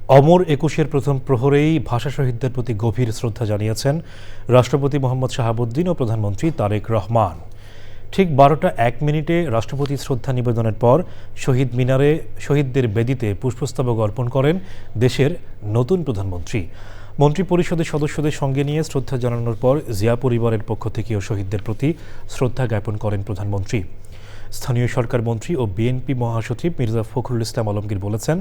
অমর একুশের প্রথম প্রহরেই ভাষা শহীদদের প্রতি গভীর শ্রদ্ধা জানিয়েছেন রাষ্ট্রপতি মোহাম্মদ শাহাবুদ্দিন ও প্রধানমন্ত্রী তারেক রহমান। ঠিক 12টা 1 মিনিটে রাষ্ট্রপতি শ্রদ্ধা নিবেদনের পর শহীদ মিনারে শহীদদের বেদিতে পুষ্পস্তবক অর্পণ করেন দেশের নতুন প্রধানমন্ত্রী। মন্ত্রী পরিষদের সদস্যদের সঙ্গে নিয়ে শ্রদ্ধা জানানোর পর জিয়া পরিবারের পক্ষ থেকেও শহীদদের প্রতি শ্রদ্ধা জ্ঞাপন করেন প্রধানমন্ত্রী। স্থানীয় সরকার মন্ত্রী ও বিএনপি মহাসচিব মির্জা ফখরুল ইসলাম আলমগীর বলেছেন,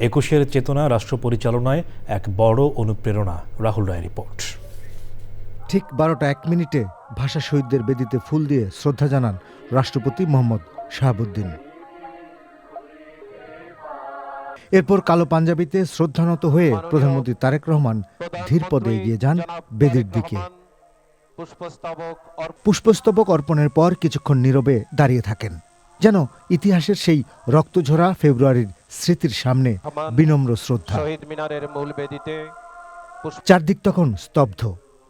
একুশের চেতনা রাষ্ট্র পরিচালনায় এক বড় অনুপ্রেরণা। রাহুল রায় রিপোর্ট। ঠিক 12টা 1 মিনিটে ভাষা শহীদদের বেদিতে ফুল দিয়ে শ্রদ্ধা জানান রাষ্ট্রপতি মোহাম্মদ শাহাবুদ্দিন। এরপর কালো পাঞ্জাবিতে শ্রদ্ধানত হয়ে প্রধানমন্ত্রী তারেক রহমান ধীর পদে এগিয়ে যান বেদির দিকে। পুষ্পস্তবক অর্পণের পর কিছুক্ষণ নীরবে দাঁড়িয়ে থাকেন, যেন ইতিহাসের সেই রক্তঝরা ফেব্রুয়ারির স্মৃতির সামনে বিনম্র শ্রদ্ধা। চারদিক তখন স্তব্ধ,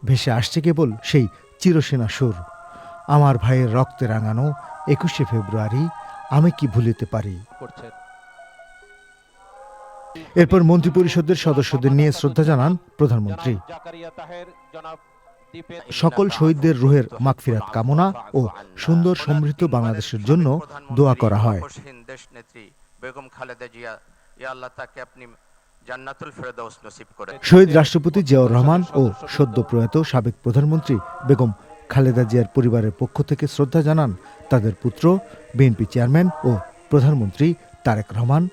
ভেসে আসছে কেবল সেই চিরসেনা সুর, আমার ভাইয়ের রক্তে রাঙানো 21শে ফেব্রুয়ারি আমি কি ভুলিতে পারি। এরপর মন্ত্রিপরিষদের সদস্যদের নিয়ে শ্রদ্ধা জানান প্রধানমন্ত্রী। সকল শহীদদের রুহের মাগফিরাত কামনা ও সুন্দর সমৃদ্ধ বাংলাদেশের জন্য দোয়া করা হয়। শহীদ রাষ্ট্রপতি জিয়াউর রহমান ও সদ্য প্রয়াত সাবেক প্রধানমন্ত্রী বেগম খালেদা জিয়ার পরিবারের পক্ষ থেকে শ্রদ্ধা জানান তাদের পুত্র বিএনপি চেয়ারম্যান ও প্রধানমন্ত্রী তারেক রহমান,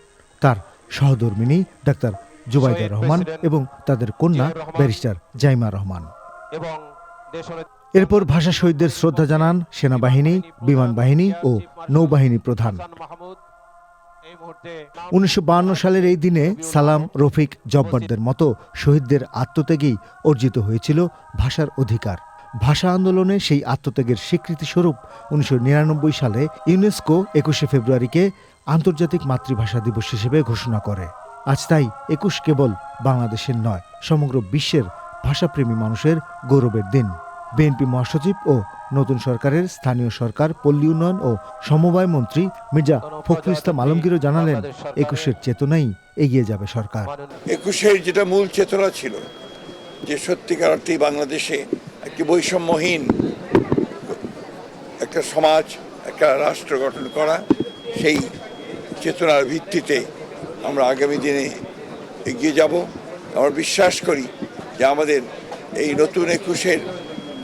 তার সহধর্মিণী ডাক্তার জুবাইদা রহমান এবং তাদের কন্যা ব্যারিস্টার জাইমা রহমান। এরপর ভাষা শহীদদের শ্রদ্ধা জানান সেনাবাহিনী, বিমান বাহিনী ও নৌবাহিনী প্রধান। 1952 সালের এই দিনে সালাম, রফিক, জব্বারদের মতো শহীদদের আত্মত্যাগেই অর্জিত হয়েছিল ভাষার অধিকার। ভাষা আন্দোলনে সেই আত্মত্যাগের স্বীকৃতি স্বরূপ 1999 সালে ইউনেস্কো 21শে ফেব্রুয়ারিকে আন্তর্জাতিক মাতৃভাষা দিবস হিসেবে ঘোষণা করে। আজ তাই 21 কেবল বাংলাদেশের নয়, সমগ্র বিশ্বের ভাষাপ্রেমী মানুষের গৌরবের দিন। বিএনপি মহাসচিব ও নতুন সরকারের স্থানীয় সরকার, পল্লী উন্নয়ন ও সমবায় মন্ত্রী মির্জা ফখরুল ইসলাম আলমগীরও জানালেন, 21-এর চেতনাই এগিয়ে যাবে সরকার। 21-এর যেটা মূল চেতনা ছিল, যে সত্যিকার অর্থেই বাংলাদেশে একটি বৈষম্যহীন একটা সমাজ, একটা রাষ্ট্র গঠন করা, সেই চেতনার ভিত্তিতে আমরা আগামী দিনে এগিয়ে যাব। আমরা বিশ্বাস করি যে আমাদের এই নতুন 21-এর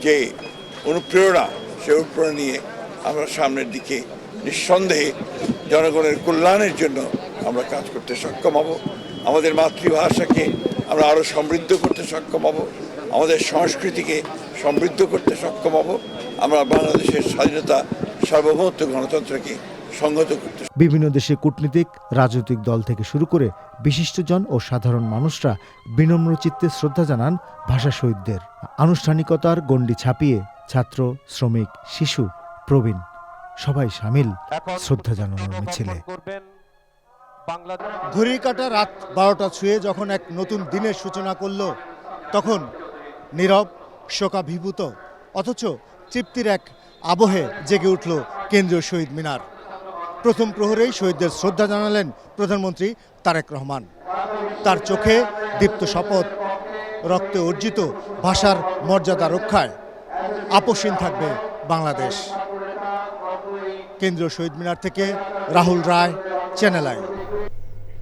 যে অনুপ্রেরণা, সে অনুপ্রেরণা নিয়ে আমরা সামনের দিকে নিঃসন্দেহে জনগণের কল্যাণের জন্য আমরা কাজ করতে সক্ষম হব। আমাদের মাতৃভাষাকে আমরা আরও সমৃদ্ধ করতে সক্ষম হব, আমাদের সংস্কৃতিকে সমৃদ্ধ করতে সক্ষম হব, আমরা বাংলাদেশের স্বাধীনতা, সার্বভৌমত্ব, গণতন্ত্রকে সংহত করতে। বিভিন্ন দেশে কূটনীতিক, রাজনৈতিক দল থেকে শুরু করে বিশিষ্টজন ও সাধারণ মানুষরা বিনম্র চিত্তে শ্রদ্ধা জানান ভাষা শহীদদের। আনুষ্ঠানিকতার গণ্ডি ছাপিয়ে ছাত্র, শ্রমিক, শিশু, প্রবীণ সবাই সামিল শ্রদ্ধা জানানোর মিছিলে। ঘড়ির কাঁটা রাত 12টা ছুঁয়ে যখন এক নতুন দিনের সূচনা করল, তখন নীরব, শোকাভিভূত অথচ তৃপ্তির এক আবহে জেগে উঠল কেন্দ্রীয় শহীদ মিনার। প্রথম প্রহরেই শহীদদের শ্রদ্ধা জানালেন প্রধানমন্ত্রী তারেক রহমান। তার চোখে দীপ্ত শপথ, রক্তে অর্জিত ভাষার মর্যাদা রক্ষায় আপোষহীন থাকবে বাংলাদেশ। কেন্দ্রীয় শহীদ মিনার থেকে রাহুল রায়, চ্যানেল আই।